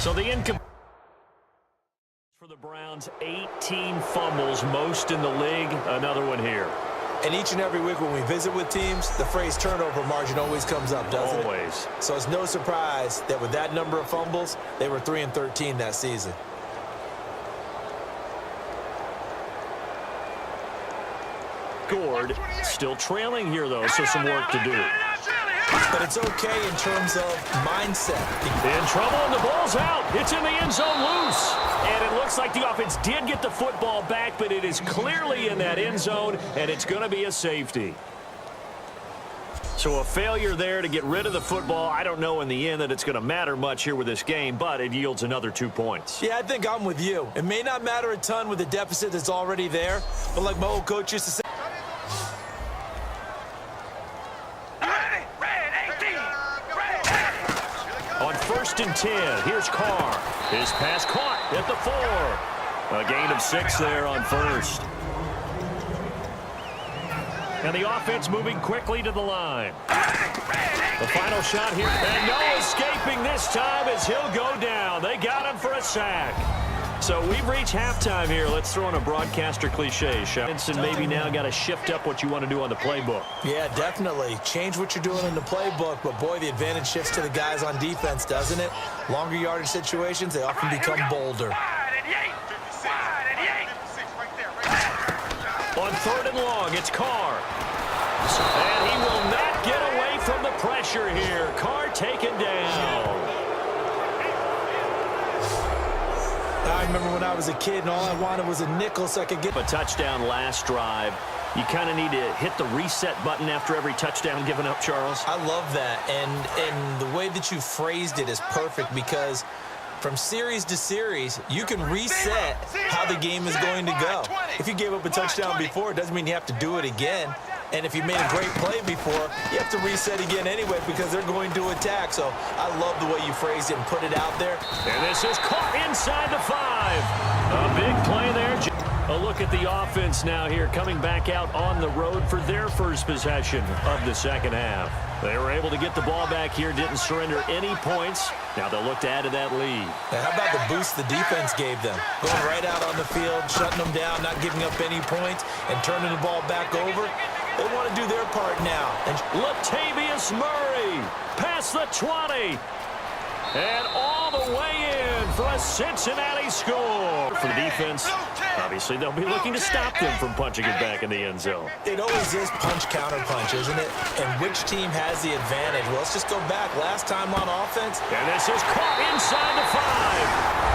So the incomplete for the Browns, 18 fumbles, most in the league. Another one here. And each and every week when we visit with teams, the phrase turnover margin always comes up, doesn't it? Always. So it's no surprise that with that number of fumbles, they were 3-13 that season. Scored, still trailing here, though, so some work to do. But it's okay in terms of mindset. In trouble, and the ball's out. It's in the end zone loose. And it looks like the offense did get the football back, but it is clearly in that end zone, and it's going to be a safety. So a failure there to get rid of the football. I don't know in the end that it's going to matter much here with this game, but it yields another 2 points. Yeah, I think I'm with you. It may not matter a ton with the deficit that's already there, but like my old coach used to say, on 1st and 10, here's Carr. His pass caught at the 4. A gain of 6 there on 1st. And the offense moving quickly to the line. The final shot here, and no escaping this time as he'll go down. They got him for a sack. So we've reached halftime here. Let's throw in a broadcaster cliche, shall we? And maybe now got to shift up what you want to do on the playbook. yeah, definitely. Change what you're doing in the playbook, but boy, the advantage shifts to the guys on defense, doesn't it? Longer yardage situations, they often become bolder. On 3rd and long, it's Carr. And he will not get away from the pressure here. Carr taken down. I remember when I was a kid and all I wanted was a nickel so I could get A touchdown last drive. You kind of need to hit the reset button after every touchdown given up, Charles. I love that, and the way that you phrased it is perfect because from series to series, you can reset how the game is going to go. If you gave up a touchdown before, it doesn't mean you have to do it again. And if you made a great play before, you have to reset again anyway because they're going to attack. So I love the way you phrased it and put it out there. And this is caught inside the 5. A big play there. A look at the offense now here, coming back out on the road for their first possession of the second half. They were able to get the ball back here, didn't surrender any points. Now they'll look to add to that lead. Now how about the boost the defense gave them? Going right out on the field, shutting them down, not giving up any points, and turning the ball back over. They want to do their part now. And Latavius Murray past the 20. And all the way in for a Cincinnati score. For the defense, obviously they'll be looking to stop them from punching it back in the end zone. it always is punch-counter-punch, isn't it? And which team has the advantage? Well, let's just go back. Last time on offense. And this is caught inside the 5.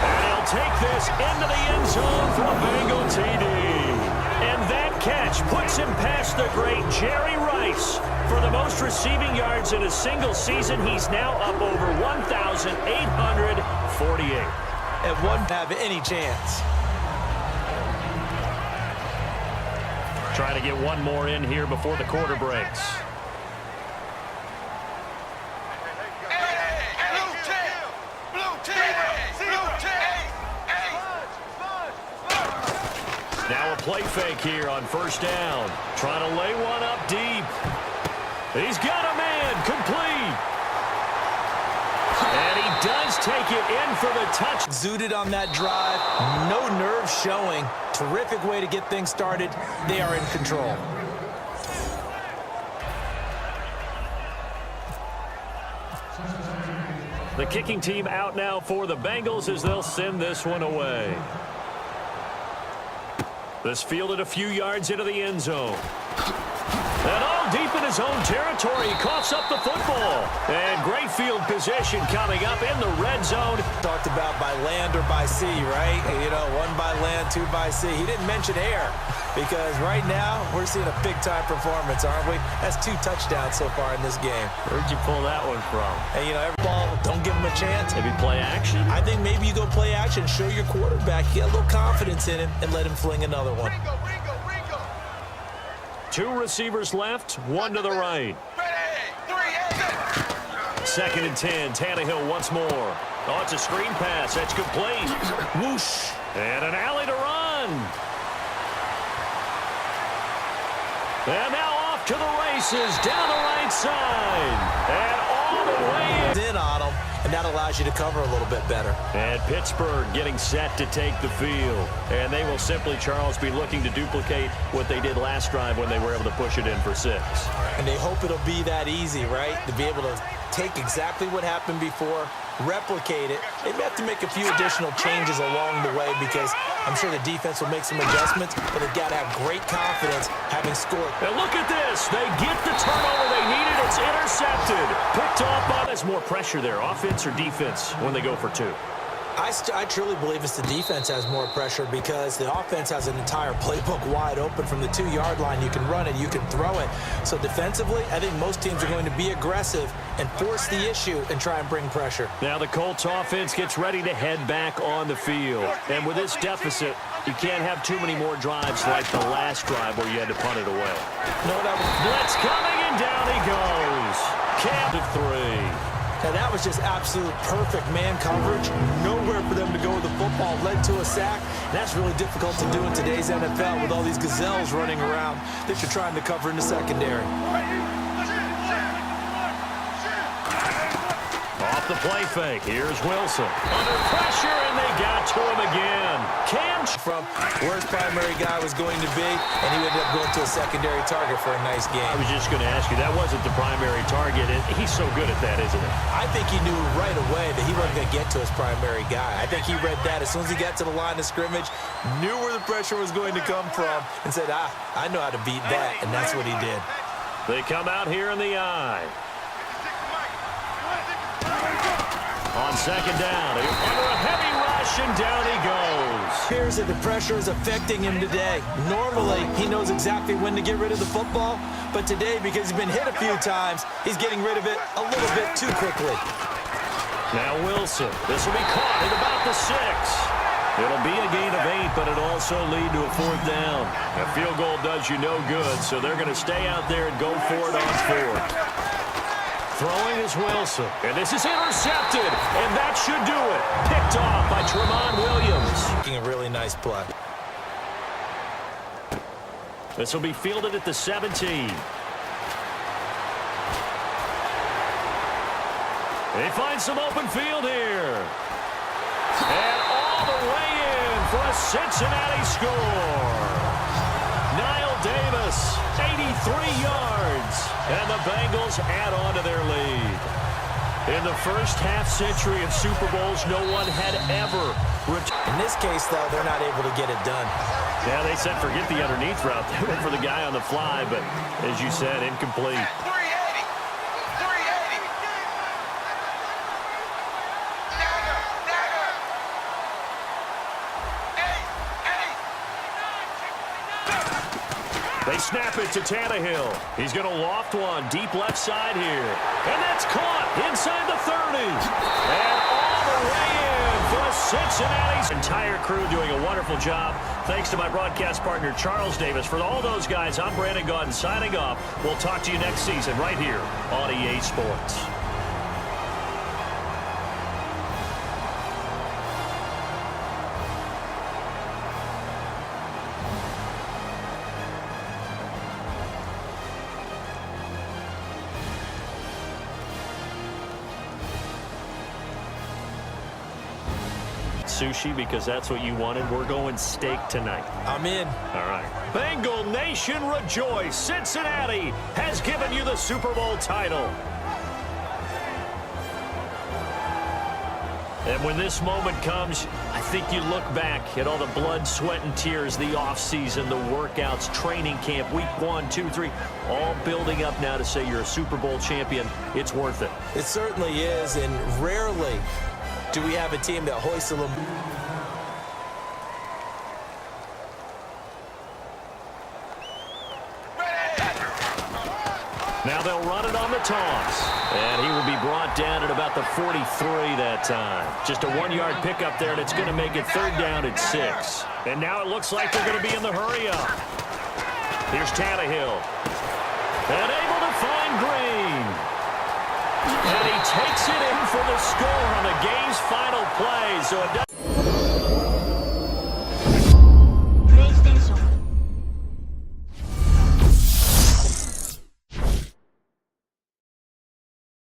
And he'll take this into the end zone for a Bengal TD. And that catch puts him past the great Jerry Rice. For the most receiving yards in a single season, he's now up over 1,848. And wouldn't have any chance. Trying to get one more in here before the quarter breaks. Now a play fake here on 1st down. Trying to lay one up deep. He's got a man complete. And he does take it in for the touch. Zooted on that drive. No nerve showing. Terrific way to get things started. They are in control. The kicking team out now for the Bengals as they'll send this one away. This fielded a few yards into the end zone. And all deep in his own territory, he coughs up the football. And great field position coming up in the red zone. Talked about by land or by sea, right? You know, 1 by land, 2 by sea. He didn't mention air because right now we're seeing a big-time performance, aren't we? That's 2 touchdowns so far in this game. Where'd you pull that one from? And, you know, every ball, don't give him a chance. Maybe play action? I think maybe you go play action, show your quarterback, get a little confidence in him, and let him fling another one. 2 receivers left, 1 to the right. 2nd and 10, Tannehill once more. Oh, it's a screen pass. That's complete. Whoosh. And an alley to run. And now off to the races down the right side. And all the way in on them, and that allows you to cover a little bit better. And Pittsburgh getting set to take the field. And they will simply, Charles, be looking to duplicate what they did last drive when they were able to push it in for 6. And they hope it'll be that easy, right? To be able to take exactly what happened before, replicate it. They may have to make a few additional changes along the way because I'm sure the defense will make some adjustments, but they've got to have great confidence having scored. And look at this. They get the turnover they needed. It's intercepted. Picked off by. There's more pressure there, offense or defense, when they go for 2. I truly believe it's the defense has more pressure because the offense has an entire playbook wide open from the 2-yard line. You can run it, you can throw it. So defensively, I think most teams are going to be aggressive and force the issue and try and bring pressure. Now the Colts offense gets ready to head back on the field. And with this deficit, you can't have too many more drives like the last drive where you had to punt it away. No, blitz coming, and down he goes. Count of 3. Now, that was just absolute perfect man coverage. Nowhere for them to go with the football. Led to a sack. And that's really difficult to do in today's NFL with all these gazelles running around that you're trying to cover in the secondary. Off the play fake. Here's Wilson. Under pressure, and they got to him again. From where his primary guy was going to be, and he ended up going to a secondary target for a nice game. I was just going to ask you, that wasn't the primary target, and he's so good at that, isn't he? I think he knew right away that he wasn't going to get to his primary guy. I think he read that as soon as he got to the line of scrimmage, knew where the pressure was going to come from, and said, I know how to beat that, and that's what he did. They come out here in the eye. On second down, under a heavy rush, and down he goes. Appears that the pressure is affecting him today. Normally, he knows exactly when to get rid of the football, but today, because he's been hit a few times, he's getting rid of it a little bit too quickly. Now Wilson. This will be caught at about the 6. It'll be a gain of 8, but it'll also lead to a 4th down. A field goal does you no good, so they're going to stay out there and go for it on 4th. Throwing is Wilson, and this is intercepted, and that should do it. Picked off by Tramon Williams. Making a really nice play. This will be fielded at the 17. They find some open field here. And all the way in for a Cincinnati score. Niall Davis, 83 yards. And the Bengals add on to their lead. In the first half-century of Super Bowls, no one had ever. In this case, though, they're not able to get it done. Yeah, they said forget the underneath route. They went for the guy on the fly, but as you said, incomplete. 380. 380. They snap it to Tannehill. He's going to loft one deep left side here. And that's caught inside the 30. And all the way in for Cincinnati's entire crew doing a wonderful job. Thanks to my broadcast partner, Charles Davis. For all those guys, I'm Brandon Gaudin signing off. We'll talk to you next season right here on EA Sports. Sushi because that's what you wanted. We're going steak tonight. I'm in. All right. Bengal Nation rejoice. Cincinnati has given you the Super Bowl title. And when this moment comes, I think you look back at all the blood, sweat, and tears, the offseason, the workouts, training camp, week 1, 2, 3, all building up now to say you're a Super Bowl champion. It's worth it. It certainly is, and rarely do we have a team that hoists a little... Now they'll run it on the toss. And he will be brought down at about the 43 that time. Just a 1-yard pickup there, and it's going to make it 3rd down at 6. And now it looks like they're going to be in the hurry-up. Here's Tannehill. And able to find Green. And he takes it in for the score on the game's final play. So it does